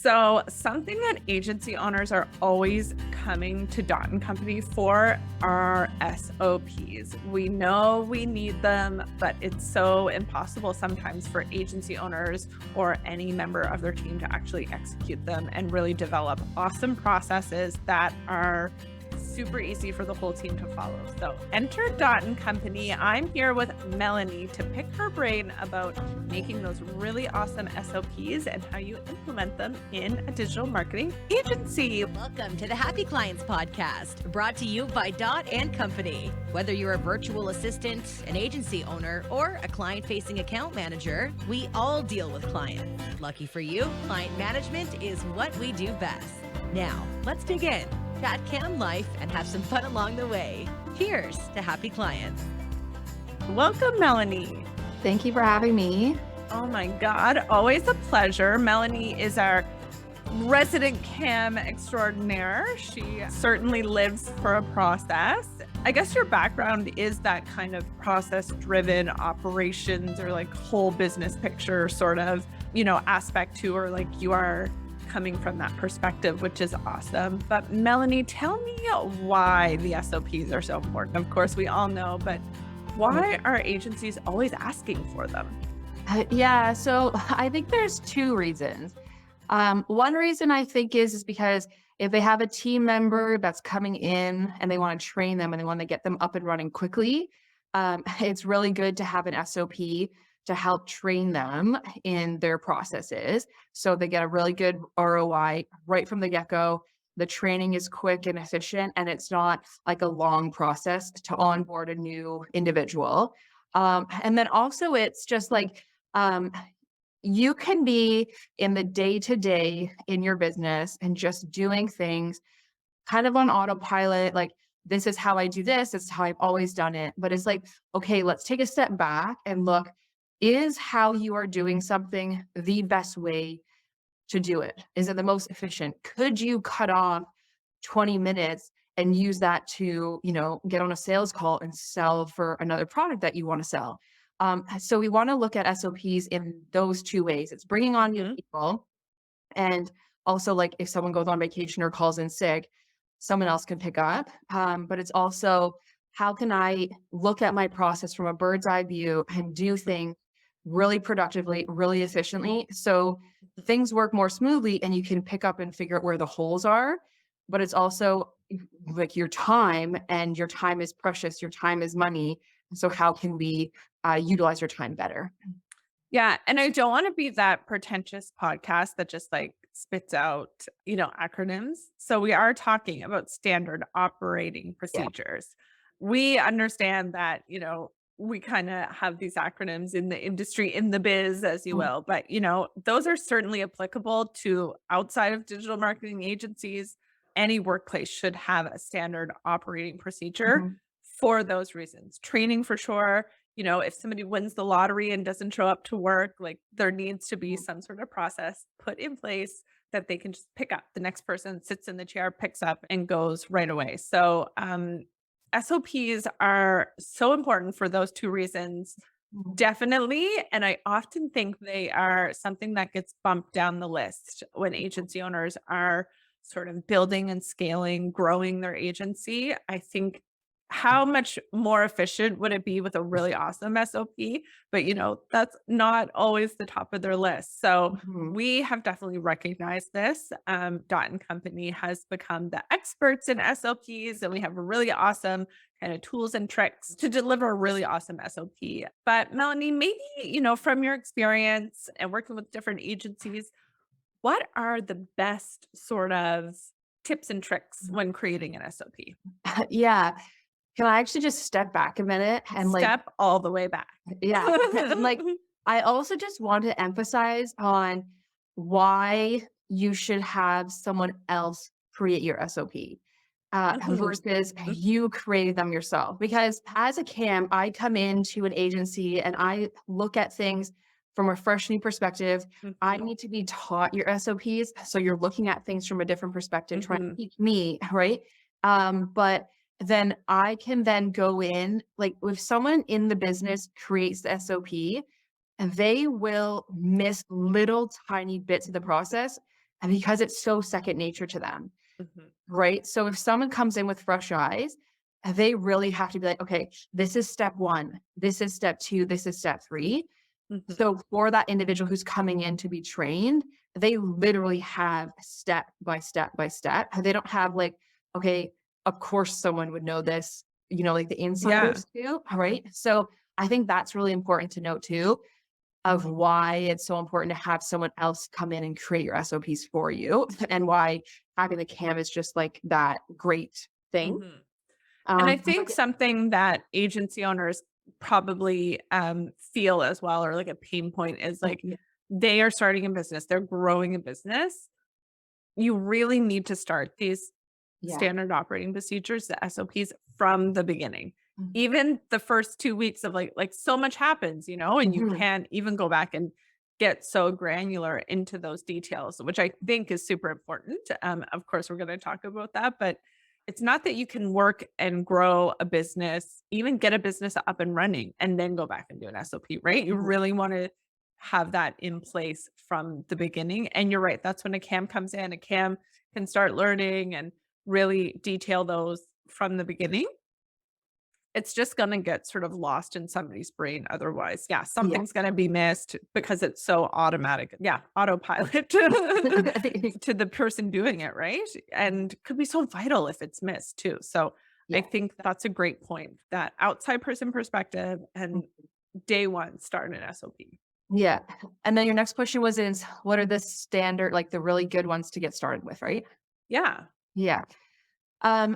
So something that agency owners are always coming to Dot & Company for are SOPs. We know we need them, but it's so impossible sometimes for agency owners or any member of their team to actually execute them and really develop awesome processes that are super easy for the whole team to follow. So enter Dot & Company. I'm here with Melanie to pick her brain about making those really awesome SOPs and how you implement them in a digital marketing agency. Welcome to the Happy Clients Podcast, brought to you by Dot & Company. Whether you're a virtual assistant, an agency owner, or a client-facing account manager, we all deal with clients. Lucky for you, client management is what we do best. Now, let's dig in. Chat cam life and have some fun along the way. Cheers to happy clients. Welcome, Melanie. Thank you for having me. Oh my God, always a pleasure. Melanie is our resident cam extraordinaire. She certainly lives for a process. I guess your background is that kind of process-driven operations or like whole business picture sort of, aspect to, or like you are coming from that perspective, which is awesome. But Melanie, tell me why the SOPs are so important. Of course, we all know, but why are agencies always asking for them? So I think there's two reasons. One reason I think is because if they have a team member that's coming in and they want to train them and they want to get them up and running quickly, it's really good to have an SOP to help train them in their processes so they get a really good ROI right from the get-go. The training is quick and efficient, and it's not like a long process to onboard a new individual. And then also it's just like, you can be in the day-to-day in your business and just doing things kind of on autopilot, like, this is how I do this is how I've always done it. But it's like, okay, let's take a step back and look, is how you are doing something the best way to do it? Is it the most efficient? Could you cut off 20 minutes and use that to, get on a sales call and sell for another product that you want to sell? So we want to look at SOPs in those two ways. It's bringing on new people, and also like if someone goes on vacation or calls in sick, someone else can pick up. But it's also, how can I look at my process from a bird's eye view and do things really productively, really efficiently, so things work more smoothly and you can pick up and figure out where the holes are. But it's also like your time, and your time is precious. Your time is money. So how can we utilize your time better? Yeah. And I don't want to be that pretentious podcast that just like spits out, acronyms. So we are talking about standard operating procedures. Yeah. We understand that, we kind of have these acronyms in the industry, in the biz, as you will, but, those are certainly applicable to outside of digital marketing agencies. Any workplace should have a standard operating procedure for those reasons. Training for sure. If somebody wins the lottery and doesn't show up to work, like there needs to be some sort of process put in place that they can just pick up. The next person sits in the chair, picks up, and goes right away. So, SOPs are so important for those two reasons, definitely. And I often think they are something that gets bumped down the list when agency owners are sort of building and scaling, growing their agency. I think, how much more efficient would it be with a really awesome SOP? But, that's not always the top of their list. So we have definitely recognized this. Dot & Company has become the experts in SOPs, and we have really awesome kind of tools and tricks to deliver a really awesome SOP. But Melanie, maybe, from your experience and working with different agencies, what are the best sort of tips and tricks when creating an SOP? Yeah. Can I actually just step back a minute and step all the way back? Yeah. I also just want to emphasize on why you should have someone else create your SOP versus you create them yourself. Because as a CAM, I come into an agency and I look at things from a fresh new perspective. I need to be taught your SOPs. So you're looking at things from a different perspective, trying to teach me, right? But then I can then go in, like if someone in the business creates the SOP, and they will miss little tiny bits of the process and because it's so second nature to them, Mhm. right? So if someone comes in with fresh eyes, they really have to be like, okay, this is step one, this is step two, this is step three. Mhm. So for that individual who's coming in to be trained, they literally have step by step by step. They don't have like, okay, of course someone would know this, like the Yeah. insiders do, right? So I think that's really important to note too, of why it's so important to have someone else come in and create your SOPs for you, and why having the CAM is just like that great thing. Mhm. And I think But something that agency owners probably feel as well, or like a pain point, is like yeah, they are starting a business, they're growing a business. You really need to start these yeah. standard operating procedures, the SOPs, from the beginning. Mhm. Even the first 2 weeks of like so much happens, and you Mhm. can't even go back and get so granular into those details, which I think is super important. Of course, we're going to talk about that, but it's not that you can work and grow a business, even get a business up and running, and then go back and do an SOP, right? You Mhm. really want to have that in place from the beginning. And you're right, that's when a CAM comes in. A CAM can start learning and really detail those from the beginning. It's just going to get sort of lost in somebody's brain otherwise. Yeah, Yeah. something's going to be missed because it's so automatic. Yeah, autopilot to the person doing it, right? And could be so vital if it's missed too. So I Yeah. think that's a great point, that outside person perspective, and day one start an SOP. Yeah. And then your next question was what are the standard, like the really good ones to get started with, right? Yeah. Yeah.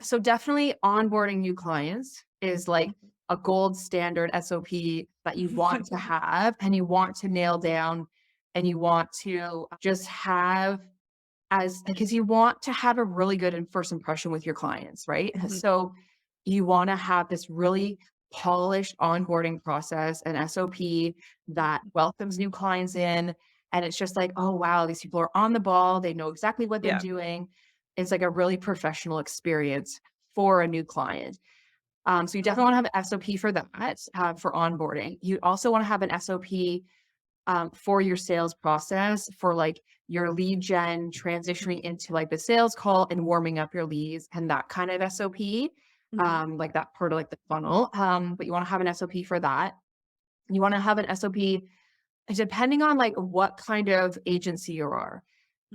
So definitely onboarding new clients is like a gold standard SOP that you want to have and you want to nail down, and you want to just have because you want to have a really good first impression with your clients, right? Mhm. So you want to have this really polished onboarding process, an SOP that welcomes new clients in. And it's just like, oh, wow, these people are on the ball. They know exactly what they're Yeah. doing. It's like a really professional experience for a new client. So you definitely want to have an SOP for that, for onboarding. You also want to have an SOP for your sales process, for like your lead gen, transitioning into like the sales call and warming up your leads and that kind of SOP, Mhm. like that part of like the funnel. But you want to have an SOP for that. You want to have an SOP depending on like what kind of agency you are.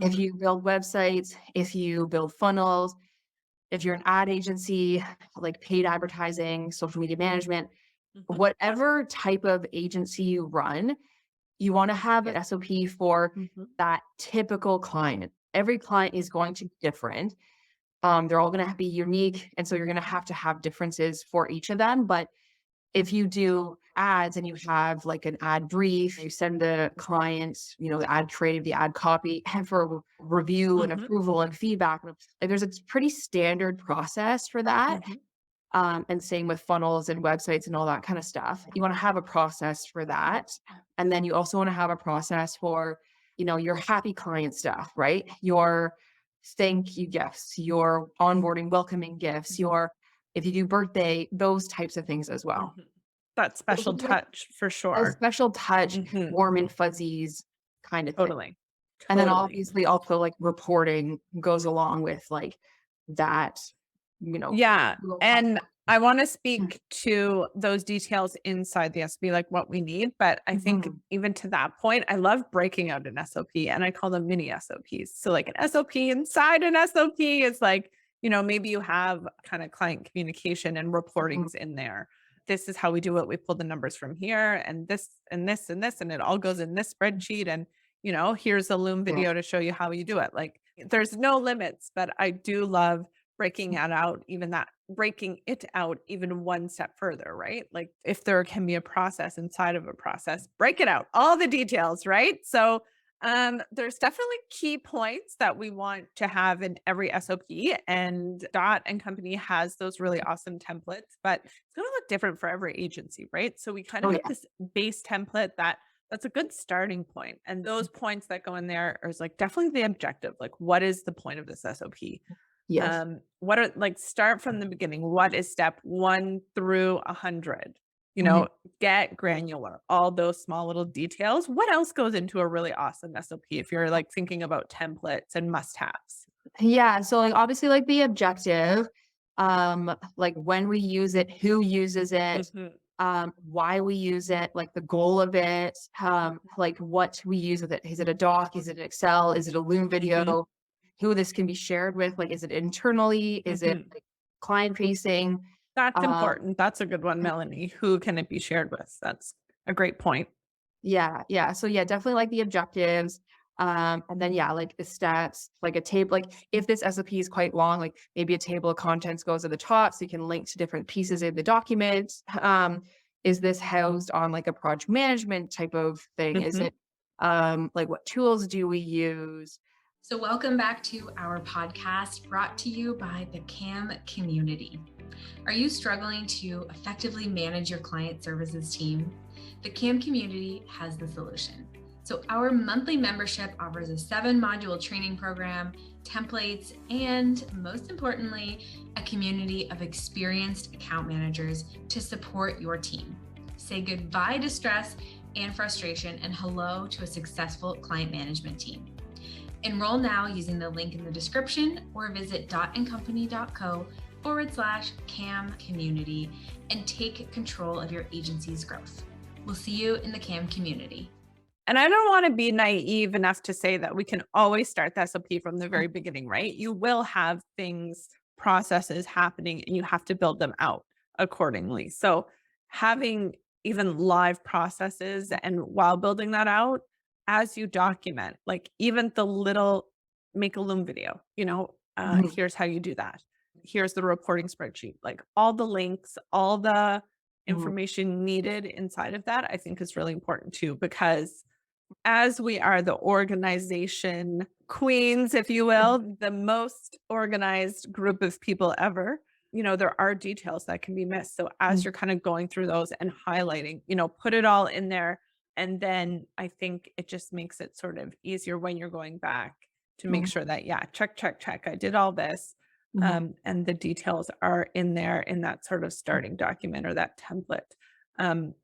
If Mhm. you build websites, if you build funnels, if you're an ad agency, like paid advertising, social media management, Mhm. whatever type of agency you run, you want to have an SOP for Mhm. that typical client. Every client is going to be different. They're all going to be unique. And so you're going to have differences for each of them. But if you do ads and you have like an ad brief, you send the clients, the ad creative, the ad copy, and for review and Mhm. approval and feedback, like there's a pretty standard process for that. Mhm. And same with funnels and websites and all that kind of stuff. You want to have a process for that. And then you also want to have a process for, your happy client stuff, right? Your thank you gifts, your onboarding welcoming gifts, if you do birthday, those types of things as well. Mhm. That So special it's like touch for a sure. special touch, Mhm. warm and fuzzies kind of thing. Totally. And then Totally. obviously also like reporting goes along with like that, Yeah, little and I wanna Mhm. speak to those details inside the SOP, like what we need, but I think Mhm. even to that point, I love breaking out an SOP, and I call them mini SOPs. So, like, an SOP inside an SOP is like, maybe you have kinda client communication and Mhm. reportings in there. This is how we do it. We pull the numbers from here, and this and this and this, and it all goes in this spreadsheet, and, here's a Loom Yeah. video to show you how you do it. Like, there's no limits, but I do love breaking it out even one step further, right? Like, if there can be a process inside of a process, break it out, all the details, right? So there's definitely key points that we want to have in every SOP, and Dot and Company has those really awesome templates, but it's going to look different for every agency, right? So we kind Oh of have yeah. this base template that's a good starting point. And those points that go in there is like definitely the objective. Like, what is the point of this SOP? Yes. What are, like, start from the beginning. What is step 1 through 100? Mhm. get granular, all those small little details. What else goes into a really awesome SOP if you're like thinking about templates and must-haves? Yeah, so, like, obviously, like, the objective, like, when we use it, who uses it, Mhm, why we use it, like, the goal of it, like, what we use with it. Is it a doc? Is it Excel? Is it a Loom mhm, video? Who this can be shared with? Like, is it internally? Is it, mhm. like, client facing? That's Um, important. That's a good one, Melanie. Who can it be shared with? That's a great point. yeah, yeah. So yeah, definitely like the objectives. And then yeah, like the stats, like a table, like if this SOP is quite long, like maybe a table of contents goes at the top so you can link to different pieces in the document. Is this housed on like a project management type of thing? Is Mhm. it like what tools do we use? So, welcome back to our podcast brought to you by the CAM community. Are you struggling to effectively manage your client services team? The CAM community has the solution. So, our monthly membership offers a 7-module training program, templates, and most importantly, a community of experienced account managers to support your team. Say goodbye to stress and frustration and hello to a successful client management team. Enroll now using the link in the description or visit dotandcompany.co/CAM community and take control of your agency's growth. We'll see you in the CAM community. And I don't want to be naive enough to say that we can always start the SOP from the very beginning, right? You will have things, processes happening, and you have to build them out accordingly. So having even live processes and while building that out, as you document, like even the little make a Loom video, Mhm, here's how you do that. Here's the reporting spreadsheet, like all the links, all the mhm, information needed inside of that, I think is really important too, because as we are the organization queens, if you mhm, will, the most organized group of people ever, there are details that can be missed. So as mhm, you're kind of going through those and highlighting, put it all in there. And then I think it just makes it sort of easier when you're going back to make mhm, sure that, yeah, check, check, check. I did all this. mhm, And the details are in there in that sort of starting document or that template.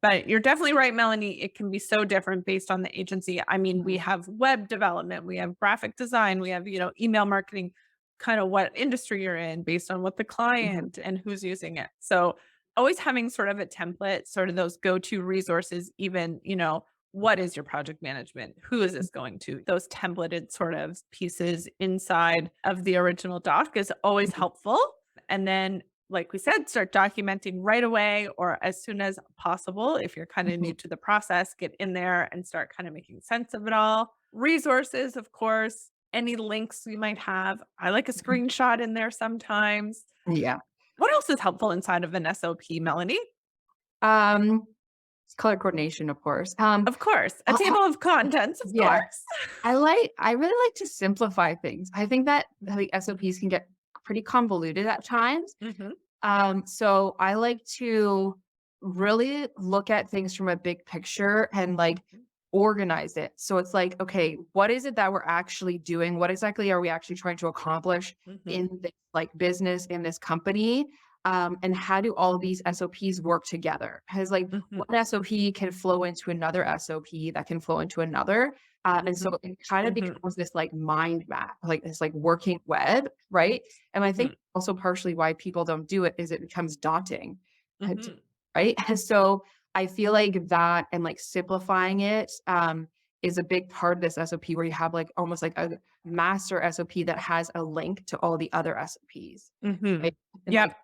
But you're definitely right, Melanie. It can be so different based on the agency. I mean, we mhm, have web development, we have graphic design, we have, email marketing, kind of what industry you're in based on what the mhm, client and who's using it. So always having sort of a template, sort of those go-to resources, even, what is your project management? Who is this going to? Those templated sort of pieces inside of the original doc is always mhm, helpful. And then like we said, start documenting right away or as soon as possible. If you're kind of mhm, new to the process, get in there and start kind of making sense of it all. Resources, of course, any links you might have. I like a mhm. screenshot in there sometimes. Yeah. What else is helpful inside of an SOP, Melanie? Um, it's color coordination, of course. Of course, a I table of contents, of yeah, course. I really like to simplify things. I think that the SOPs can get pretty convoluted at times. Mhm, So I like to really look at things from a big picture and like mhm, organize it. So it's like, okay, what is it that we're actually doing? What exactly are we actually trying to accomplish mhm, in this like business in this company? And how do all of these SOPs work together? Because like mhm, one SOP can flow into another SOP that can flow into another. And mhm, so it kind of mhm, becomes this like mind map, like this like working web, right? And I think mhm, also partially why people don't do it is it becomes daunting, mhm, right? And so I feel like that and like simplifying it is a big part of this SOP where you have like almost like a master SOP that has a link to all the other SOPs, mhm. right? And like, Yep.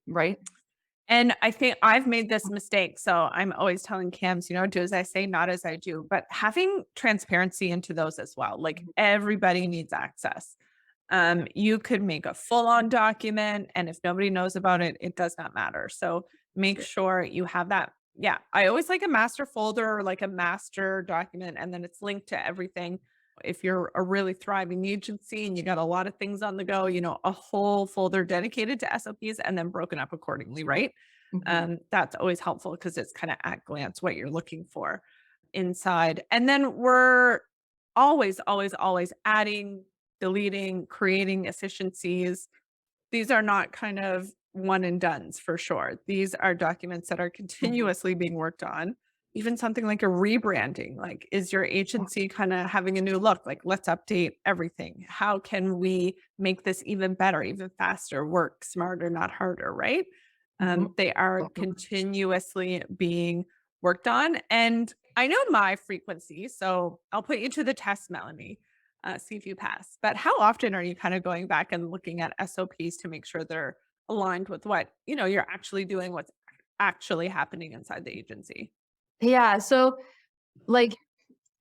right? And I think I've made this mistake. So I'm always telling cams, do as I say, not as I do, but having transparency into those as well. Like everybody needs access. You could make a full on document, and if nobody knows about it, it does not matter. So make sure you have that. Yeah. I always like a master folder or like a master document, and then it's linked to everything. If you're a really thriving agency and you got a lot of things on the go, a whole folder dedicated to SOPs and then broken up accordingly, right? Mhm, That's always helpful because it's kind of at glance what you're looking for inside. And then we're always, always, always adding, deleting, creating efficiencies. These are not kind of one and dones for sure. These are documents that are continuously being worked on. Even something like a rebranding, like, is your agency kind of having a new look? Like, let's update everything. How can we make this even better, even faster, work smarter, not harder, right? Mhm. They are Definitely. continuously being worked on. And I know my frequency, so I'll put you to the test, Melanie, see if you pass. But how often are you kind of going back and looking at SOPs to make sure they're aligned with what, you're actually doing, what's actually happening inside the agency? Yeah. So like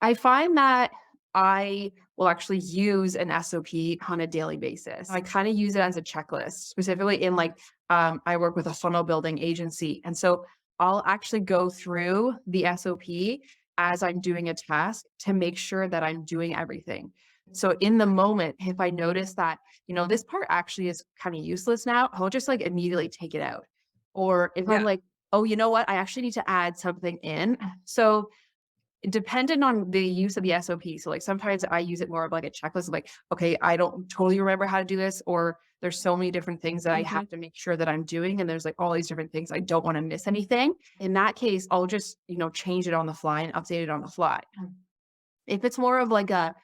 I find that I will actually use an SOP on a daily basis. I kind of use it as a checklist, specifically in like, I work with a funnel building agency. And so I'll actually go through the SOP as I'm doing a task to make sure that I'm doing everything. So in the moment, if I notice that, this part actually is kind of useless now, I'll just like immediately take it out. Or if I'm Yeah. like, oh, you know what? I actually need to add something in. So dependent on the use of the SOP. So like sometimes I use it more of like a checklist, like, okay, I don't totally remember how to do this, or there's so many different things that I Mhm. have to make sure that I'm doing. And there's like all these different things. I don't want to miss anything. In that case, I'll just, change it on the fly and update it on the fly. If it's more of like a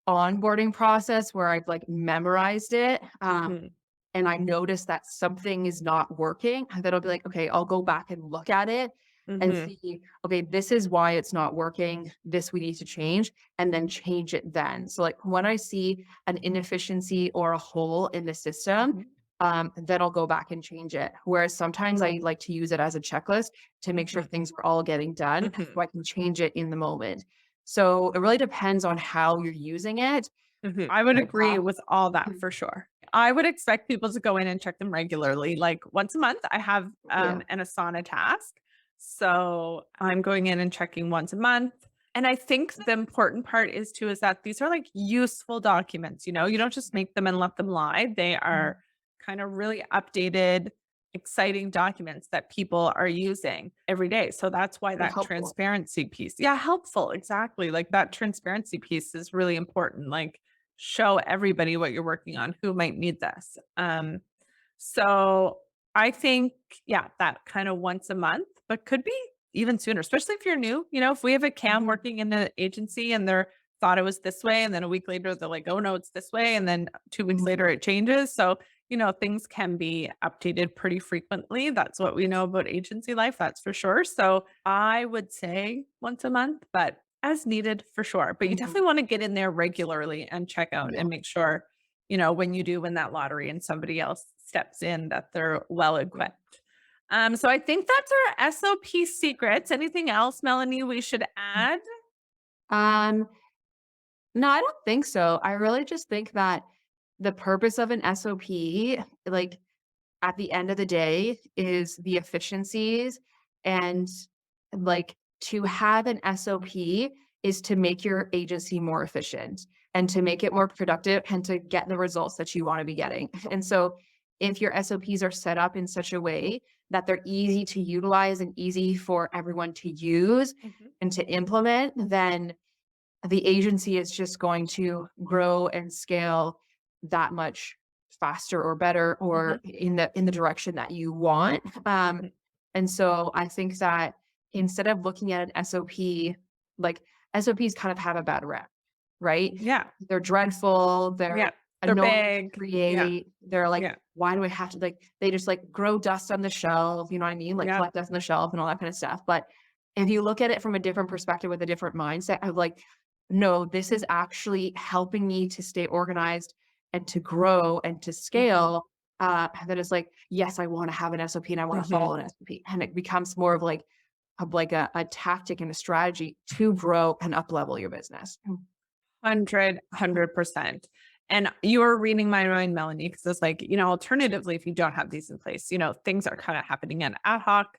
onboarding process where I've like memorized it, Mhm. and I notice that something is not working, and then I'll be like, okay, I'll go back and look at it and Mhm. see, okay, this is why it's not working. This we need to change, and then change it then. So like when I see an inefficiency or a hole in the system, Mhm. then I'll go back and change it. Whereas sometimes I like to use it as a checklist to make sure Mhm. things are all getting done Mhm. so I can change it in the moment. So it really depends on how you're using it. Mhm. I would agree Uh, with all that for sure. I would expect people to go in and check them regularly, like once a month. I have yeah. an Asana task. So I'm going in and checking once a month. And I think the important part is that these are like useful documents, you don't just make them and let them lie. They are kind of really updated, exciting documents that people are using every day. So that's why They're that helpful. transparency piece. Yeah, helpful. Exactly. Like that transparency piece is really important. Like, show everybody what you're working on, who might need this. So I think, yeah, that kind of once a month, but could be even sooner, especially if you're new. If we have a cam working in the agency and they're thought it was this way, and then a week later they're like, oh no, it's this way, and then 2 weeks later it changes. So things can be updated pretty frequently. That's what we know about agency life, that's for sure. So I would say once a month, but as needed for sure. But you Mhm. definitely want to get in there regularly and check out Yeah. and make sure, when you do win that lottery and somebody else steps in, that they're well equipped. So I think that's our SOP secrets. Anything else, Melanie, we should add? Um, no, I don't think so. I really just think that the purpose of an SOP, like at the end of the day, is the efficiencies, and like to have an SOP is to make your agency more efficient and to make it more productive and to get the results that you want to be getting. And so if your SOPs are set up in such a way that they're easy to utilize and easy for everyone to use Mhm. and to implement, then the agency is just going to grow and scale that much faster or better or Mhm. in the direction that you want. Mhm. And so I think that instead of looking at an SOP, like SOPs kind of have a bad rep, right? Yeah. They're dreadful, Yeah. they're They're annoying to big. Yeah. create. They're like, Yeah. why do I have to like they just like grow dust on the shelf, you know what I mean? Like Yeah. collect dust on the shelf and all that kind of stuff. But if you look at it from a different perspective with a different mindset of like, no, this is actually helping me to stay organized and to grow and to Mhm. scale. That is like, yes, I want to have an SOP and I want to Mhm. follow an SOP. And it becomes more of like a tactic and a strategy to grow and up level your business. 100%. And you were reading my mind, Melanie, because it's like, alternatively, if you don't have these in place, things are kind of happening in ad hoc.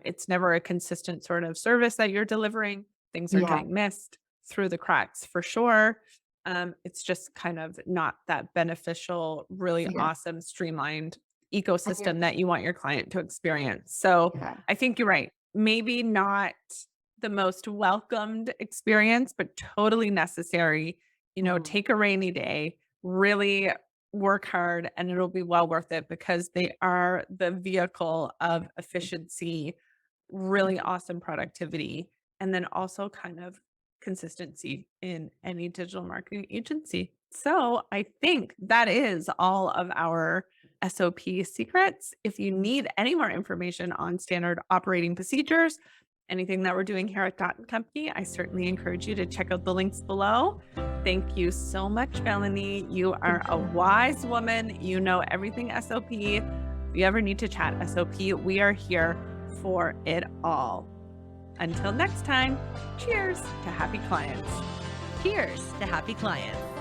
It's never a consistent sort of service that you're delivering. Things are Yeah. getting missed through the cracks for sure. It's just kind of not that beneficial, really Yeah. awesome, streamlined I hear- ecosystem that you want your client to experience. So Yeah. I think you're right. Maybe not the most welcomed experience, but totally necessary. Mhm. Take a rainy day, really work hard and it'll be well worth it because they are the vehicle of efficiency, really awesome productivity, and then also kind of consistency in any digital marketing agency. So I think that is all of our SOP secrets. If you need any more information on standard operating procedures, anything that we're doing here at Dot & Company, I certainly encourage you to check out the links below. Thank you so much, Melanie. You are a wise woman. You know everything SOP. If you ever need to chat SOP, we are here for it all. Until next time, cheers to happy clients. Cheers to happy clients.